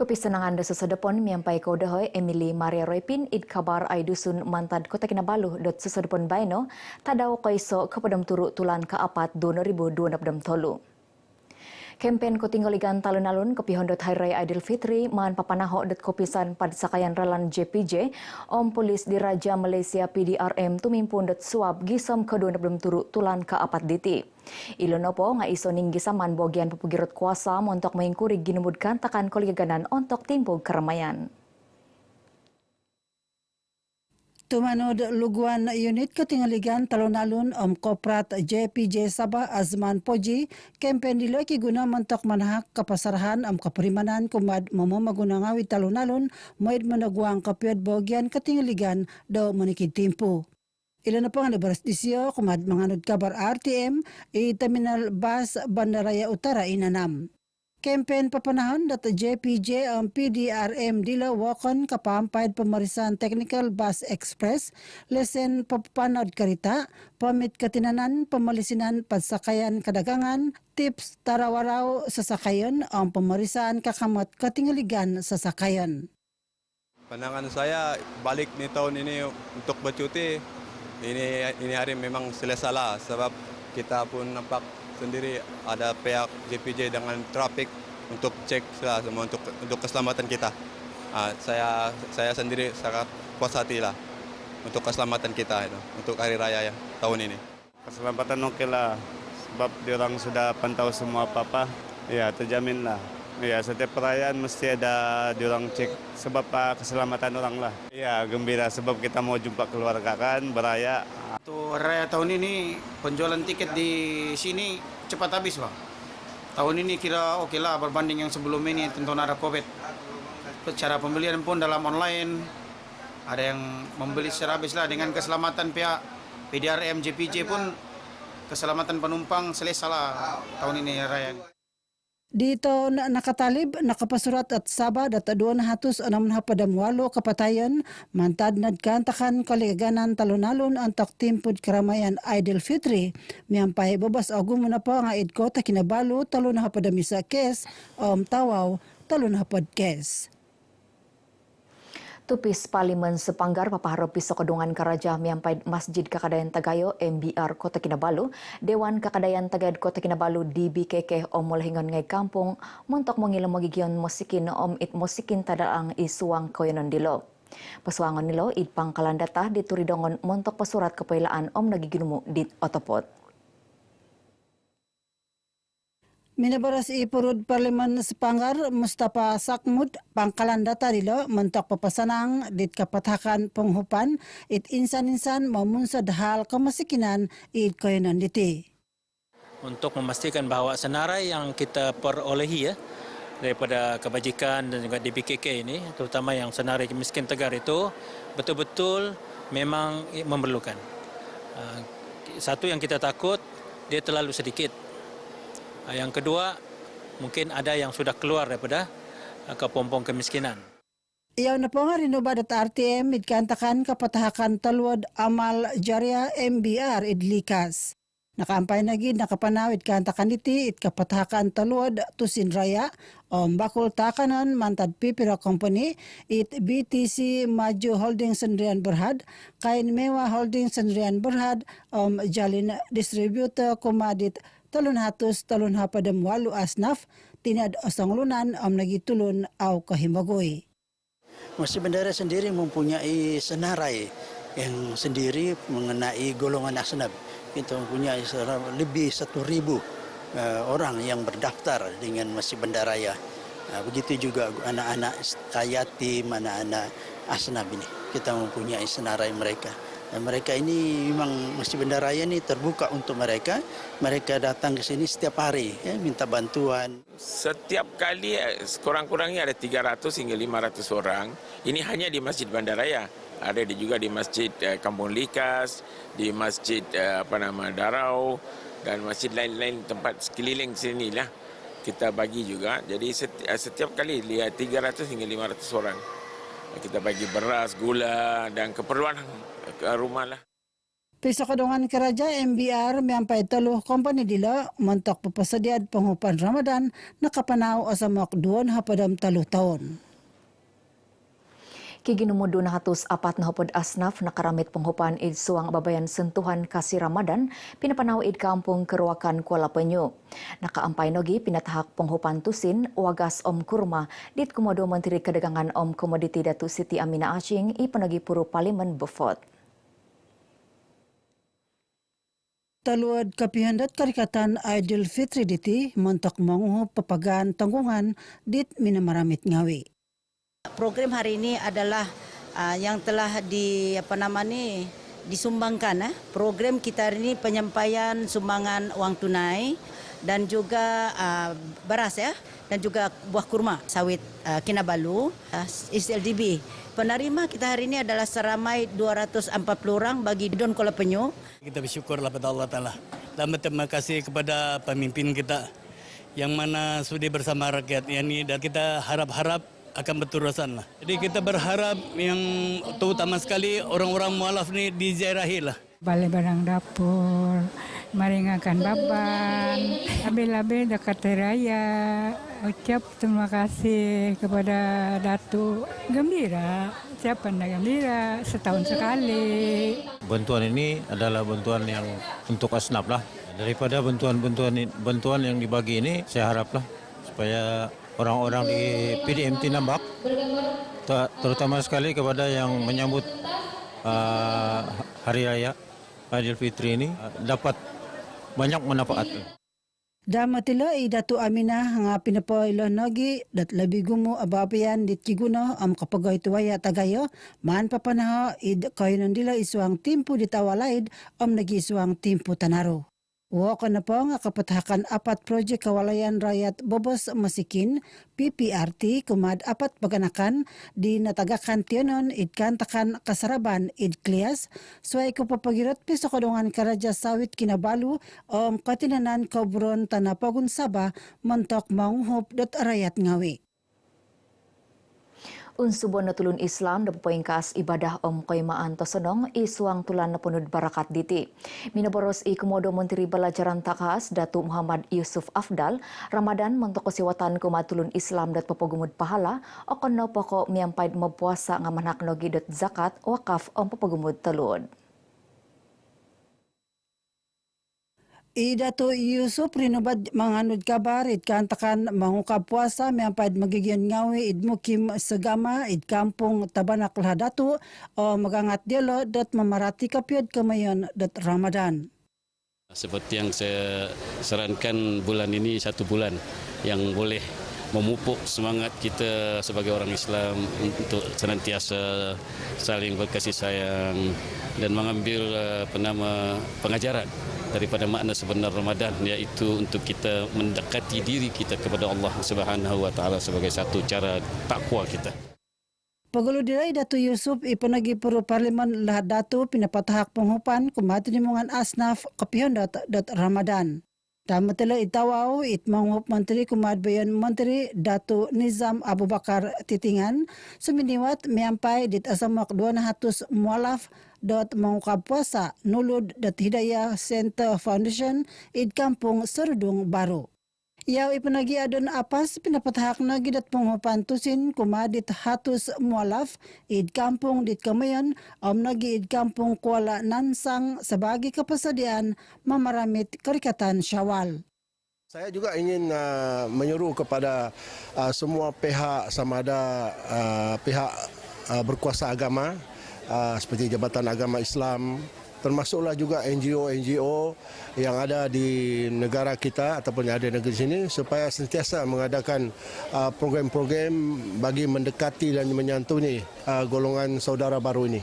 Kepisenangan desa sedepon miampai kaudahoy Emily Maria Roypin id kabar ai dusun mantad Kota Kinabalu dot sesedepon baino tadau kaiso kepadam turu tulan kaapat 2023. Kempen kotinggoligan talun-alun kepihondot Hari Raya Aidilfitri man papanaho dot kopisan padsakayan ralan JPJ Om Polis di Raja Malaysia PDRM tumimpun dot suap gisom ke-23 tulan kaapat diti. Ilonopo nga iso ning gisaman bogian pepugirot kuasa montok mengkuri ginumudkan takan koligaganan ontok timpog keramaian. Tumanod luguan unit katinggaligan talon-alun Koprat JPJ Sabah Azman Poji kempen dilo guna mentok manahak kapasarahan kaperimanan kumad mamamaguna ngawi talon-alun moid menagwang kapiod bogian katinggaligan do menikid timpo. Ilan na po nga nabaras disyo kumad manganod kabar RTM Terminal Bus Bandaraya Utara Inanam. Kempen papanahon data JPJ ang PDRM dila wakon kapampayad pemeriksaan Technical Bus Express, lesen papanod karita, pamit katinanan, pemelisinan padsakayan kadagangan, tips tarawaraw sasakayan, ang pemeriksaan kakamat katinggaligan sasakayan. Pandangan saya balik ni tahun ini untuk bercuti, ini hari memang selesai sebab kita pun nampak sendiri ada pihak JPJ dengan trafik untuk cek semua untuk keselamatan kita. Saya sendiri sangat puas hati lah untuk keselamatan kita itu untuk hari raya ya tahun ini. Keselamatan oke lah sebab diorang sudah pantau semua apa-apa, ya terjamin lah. Ya setiap perayaan mesti ada diorang cek sebab keselamatan orang lah. Ya gembira sebab kita mau jumpa keluarga kan beraya. Untuk raya tahun ini penjualan tiket di sini cepat habis Bang. Tahun ini kira oke lah berbanding yang sebelum ini tentu ada COVID. Cara pembelian pun dalam online ada yang membeli secara habis lah dengan keselamatan pihak PDRM JPJ pun keselamatan penumpang selesai lah tahun ini raya. Dito nakatalib, nakapasurat at Sabah data 268 kapatayan, mantad nadkantakan kaligaganan talon-alun antak timpod keramayan Aidilfitri. Miyampay babas agum na po nga idko ta Kinabalu talon hapadamisa kes, tawaw talon hapad kes. Tupis Parlimen Sepanggar papaharap piso kedungan karaja miampai Masjid Kakadayan Tagayo MBR Kota Kinabalu, Dewan Kakadayan Tagad Kota Kinabalu DBKK omol hingon ngay kampung montok mengilam magigion musikin it musikin tadaang isuang koyonon dilo. Pasuangon nilo id pangkalan data dituridongon montok pasurat kepailaan nagiginumu dit otopot. Minabaras ipurud Parlimen Sepanggar Mustafa Sakmud pangkalan data dilo mentok papasanang dit kapatakan penghupan it insan-insan mamunsad hal kemasikinan it koyonan diti. Untuk memastikan bahawa senarai yang kita perolehi daripada kebajikan dan juga DBKK ini, terutama yang senarai miskin tegar itu betul-betul memang memerlukan. Satu yang kita takut dia terlalu sedikit. Yang kedua, mungkin ada yang sudah keluar daripada kepompong kemiskinan. Iyaw na po nga rinubadat RTM idkantakan kapatahakan talwad amal jariah MBR idlikas. Nakaampay na gid nakapanawid kantakan iti it kapatahakan talwad tusin raya bakul takanan mantad Pipira Company it BTC Maju Holding Sendrian Berhad kain Mewa Holding Sendrian Berhad Jalin Distributor Kumadit talon hapadam walu asnaf tinad osanglunan nagitulon aw kahimagoy. Masjid Bandara sendiri mempunyai senarai yang sendiri mengenai golongan asnaf. Kita mempunyai lebih 1,000 orang yang berdaftar dengan Masjid Bandaraya. Begitu juga anak-anak yatim, anak-anak asnaf ini. Kita mempunyai senarai mereka. Dan mereka ini memang Masjid Bandaraya ini terbuka untuk mereka. Mereka datang ke sini setiap hari, minta bantuan. Setiap kali kurang-kurangnya ada 300 hingga 500 orang. Ini hanya di Masjid Bandaraya. Ada juga di Masjid Kampung Likas, di Masjid Darau, dan masjid lain-lain tempat sekeliling sini lah. Kita bagi juga. Jadi setiap kali lihat 300 hingga 500 orang. Kita bagi beras, gula dan keperluan ke rumah lah. Piso kadungan keraja MBR miampay teluh kompani dila mentok papasadiad panghupan Ramadan nakapanaw asamok 2 hapadam 3 taon. Kiginumudo na hatos 4 na hapod asnaf nakaramit panghupan id suang babayan sentuhan kasi Ramadan pinapanaw id kampung Keruakan Kuala Penyu. Nakaampay nogi pinatahak panghupan tusin wagas kurma dit Komodo Menteri Kedagangan Komoditi Datu Siti Amina Aching ipanagi puro Parlimen Befot. Taluad kapihandat karikatan Idul Fitri diti mentok manguhup papagaan tanggungan dit minamaramit ngawi. Program hari ini adalah yang telah disumbangkan. Program kita hari ini penyampaian sumbangan uang tunai dan juga beras dan juga buah kurma sawit Kinabalu SLDB. Penerima kita hari ini adalah seramai 240 orang bagi Don Kuala Penyu. Kita bersyukurlah pada Allah Ta'ala dan berterima kasih kepada pemimpin kita yang mana sudi bersama rakyat ini dan kita harap-harap akan berterusan lah. Jadi kita berharap yang terutama sekali orang-orang mualaf ni diziarahi lah. Balai barang dapur, meringankan beban, habis-habis dekat raya. Ucap terima kasih kepada Datuk. Gembira, siapa anda gembira, setahun sekali. Bantuan ini adalah bantuan yang untuk asnaf lah. Daripada bantuan yang dibagi ini, saya haraplah supaya orang-orang di PDMT Nambak, terutama sekali kepada yang menyambut Hari Raya Idul Fitri ini dapat banyak manfaat. Damatila Datu Aminah nga pinapoilo nogi dat labi gumo ababayan dit kiguno kapagay tuwaya tagayo man papanaho id kainon dila isuang timpo ditawalaid nagi isuang timpo tanaro. Wako na po nga kapatahakan 4 projek kawalayan rakyat Bobos Masikin, PPRT, kumad 4 paganakan, di natagakan tiyonon, idkantakan kasaraban, idklias, suway ko papagirot piso kadungan karaja sawit Kinabalu, katinanan kabron tanapagun saba, mentok maunghup dot rakyat ngawi. Unsubon na tulun Islam na pupayengkas ibadah Koymaan Tosonong isuang tulan na punud barakat diti. Minaboros Komodo Menteri Belajaran Takas Datu Muhammad Yusuf Afdal Ramadan mentok kesiwatan kumatulun Islam dat papagumud pahala okon no poko miampaid mapuasa nga manhak nogi dot zakat wakaf papagumud talud. Dato Yusuf rinubad manganod kabar kantakan mangukab puasa miampad magigyan ngawi mukim segama kampung Tabanak Lahadatu magangat dialo dot mamarati kapyod kamayon dot Ramadan. Seperti yang saya sarankan bulan ini 1 bulan yang boleh memupuk semangat kita sebagai orang Islam untuk senantiasa saling berkasih sayang dan mengambil pengajaran daripada makna sebenar Ramadan, iaitu untuk kita mendekati diri kita kepada Allah Subhanahu wa taala sebagai satu cara takwa kita. Paguludiray Datu Yusuf ipanagi puro Parlimen Lahadatu pinapatahak panghupan kumatinimungan asnaf kapihon dot Ramadan. Damatila itawaw manghup Menteri Kumadbayan Menteri Datu Nizam Abu Bakar Titingan suminiwat miampay dit asamak 200 mualaf dot mangukab puasa nulud dot Hidayah Center Foundation kampung Serudung Baru. Yaw ipanagi adon apas pinapatahak na gidat panghupan tusin kumadit hatus mualaf kampung dit kamayon nagi kampung Kuala Nansang sabagi kapasadian mamaramit karikatan Syawal. Saya juga ingin menyuruh kepada semua pihak sama ada pihak berkuasa agama seperti Jabatan Agama Islam, termasuklah juga NGO yang ada di negara kita ataupun yang ada di negeri sini supaya sentiasa mengadakan program-program bagi mendekati dan menyantuni golongan saudara baru ini.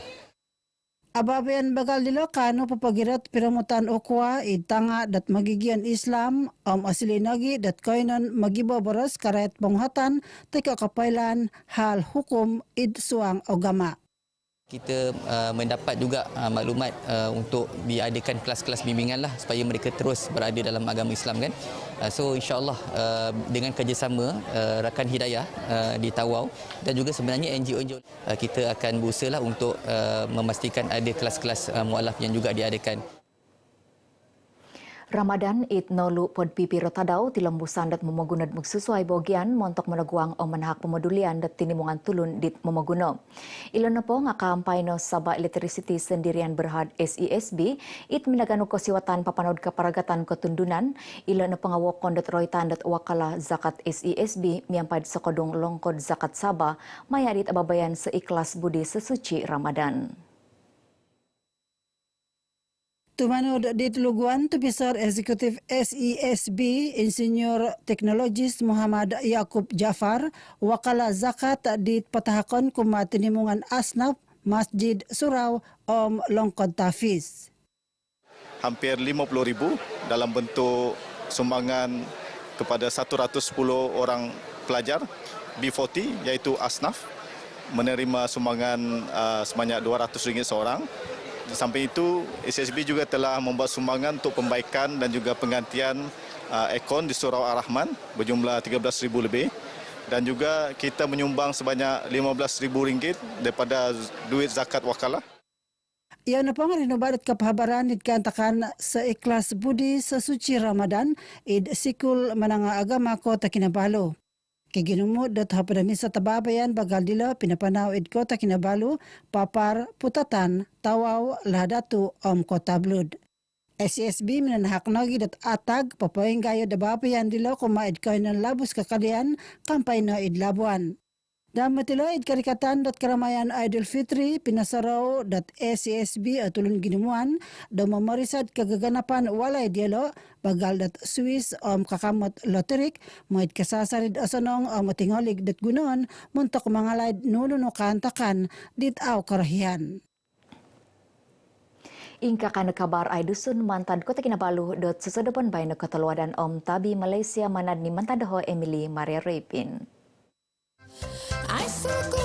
Ababayan bagal dilo kano papagirat piramutan okwa tanga dat magigyan Islam asilinagi dat koinon magiba boros karayat panghatan teka kapailan hal hukum suang agama. Kita mendapat juga maklumat untuk diadakan kelas-kelas bimbingan lah supaya mereka terus berada dalam agama Islam kan. So insya-Allah dengan kerjasama rakan Hidayah di Tawau dan juga sebenarnya NGO kita akan berusaha untuk memastikan ada kelas-kelas mualaf yang juga diadakan. Ramadan Id Nolu Pod Pipi Rotadau di lembusan dat memogunad sesuai bagian montok meneguang omenhak pemedulian dat tinimungan tulun dit memoguno. Ilonopo ngakampaino Sabah Electricity sendirian berhad SESB it minaganu kosiwatan papanod kaparagatan ketundunan ilonopo ngawokon dat roitan dat wakala zakat SESB miampad sekodong longkod zakat Sabah mayadit ababayan seikhlas budi sesuci Ramadan. Tumanod di Tuluguan, Tupisar Eksekutif SESB, Insinyur Teknologis Muhammad Yakub Jafar, Wakala Zakat di Patahakon Kumatinimungan Asnaf, Masjid Surau, Om Longkod Tafiz. Hampir 50,000 dalam bentuk sumbangan kepada 110 orang pelajar B40 iaitu Asnaf menerima sumbangan sebanyak RM200 seorang. Di samping itu, SESB juga telah membuat sumbangan untuk pembaikan dan juga penggantian aircon di Surau Ar-Rahman berjumlah RM13,000 lebih. Dan juga kita menyumbang sebanyak RM15,000 daripada duit zakat wakalah. Ia napang rinobarat kapahabaran itkantakan seikhlas budi sesuci Ramadan id sikul menanga agama Kota Kinabalu. Kaginumod dat hapadami sa tababayan bagal dila pinapanaw id Kota Kinabalu, Papar, Putatan, Tawau, Lahadatu, Kota Blud. SESB minanahak nogi dat atag papoing gayo dababayan dila kuma id kayo ng labus kakalian kampay na id labuan. Damatilo id karikatan dat karamayan Idul Fitri pinasaraw dat SESB at tulun ginumuan daw mamarisad kagaganapan walay dialo bagal dat Swiss kakamot loterik mo'id kasasarid asanong matingolig dat gunon muntok mangalaid nununo kantakan dit aw karahian. Ingka kana kabar ay dusun mantad Kota Kinabalu dot sesedepon bay na kataluadan Tabi Malaysia manad ni mantadaho Emily Maria Repin. I circle